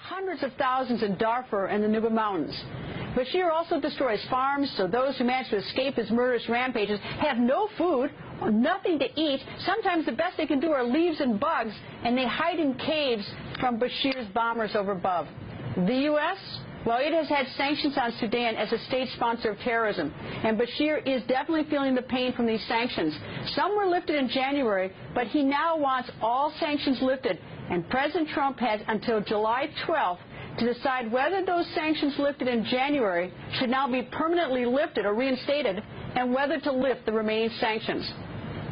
hundreds of thousands in Darfur and the Nuba Mountains. Bashir also destroys farms, so those who manage to escape his murderous rampages have no food or nothing to eat. Sometimes the best they can do are leaves and bugs, and they hide in caves from Bashir's bombers over above. The U.S.? Well, it has had sanctions on Sudan as a state sponsor of terrorism, and Bashir is definitely feeling the pain from these sanctions. Some were lifted in January, but he now wants all sanctions lifted, and President Trump has until July 12th to decide whether those sanctions lifted in January should now be permanently lifted or reinstated, and whether to lift the remaining sanctions.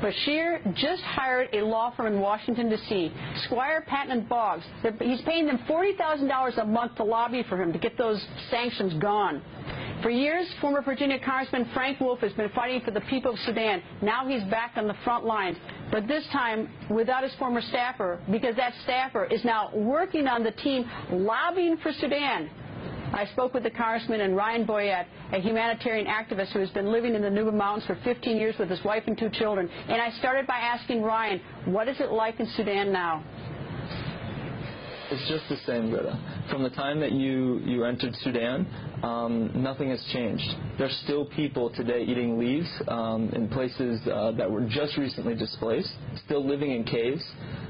Bashir just hired a law firm in Washington, D.C., Squire, Patton & Boggs. He's paying them $40,000 a month to lobby for him to get those sanctions gone. For years, former Virginia Congressman Frank Wolf has been fighting for the people of Sudan. Now he's back on the front lines, but this time without his former staffer, because that staffer is now working on the team lobbying for Sudan. I spoke with the congressman and Ryan Boyette, a humanitarian activist who has been living in the Nuba Mountains for 15 years with his wife and 2 children. And I started by asking Ryan, what is it like in Sudan now? It's just the same, Greta. From the time that you entered Sudan, nothing has changed. There's still people today eating leaves in places that were just recently displaced, still living in caves.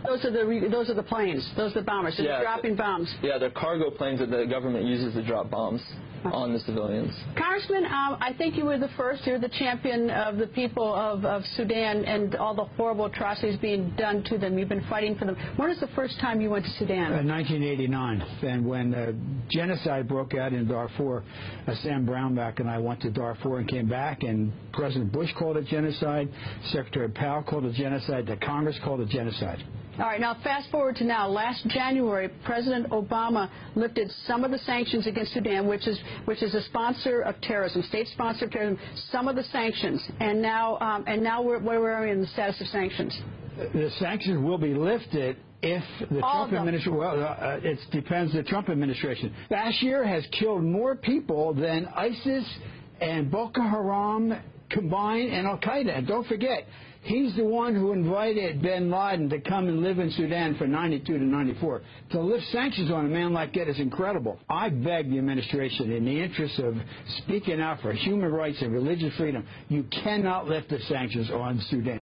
Those are the planes. Those are the bombers. So they're dropping bombs. Yeah, they're cargo planes that the government uses to drop bombs on the civilians. Congressman, I think you were the first. You're the champion of the people of Sudan and all the horrible atrocities being done to them. You've been fighting for them. When was the first time you went to Sudan? 1989. And when genocide broke out in Darfur, Sam Brownback and I went to Darfur and came back, and President Bush called it genocide, Secretary Powell called it genocide, the Congress called it genocide. All right, now fast forward to now. Last January, President Obama lifted some of the sanctions against Sudan, which is a sponsor of terrorism, state sponsor of terrorism, some of the sanctions. And now where are we in the status of sanctions? The sanctions will be lifted if the Trump administration, it depends the Trump administration. Bashir has killed more people than ISIS and Boko Haram combined and Al-Qaeda. And don't forget, he's the one who invited bin Laden to come and live in Sudan from 92 to 94. To lift sanctions on a man like that is incredible. I beg the administration, in the interest of speaking out for human rights and religious freedom, you cannot lift the sanctions on Sudan.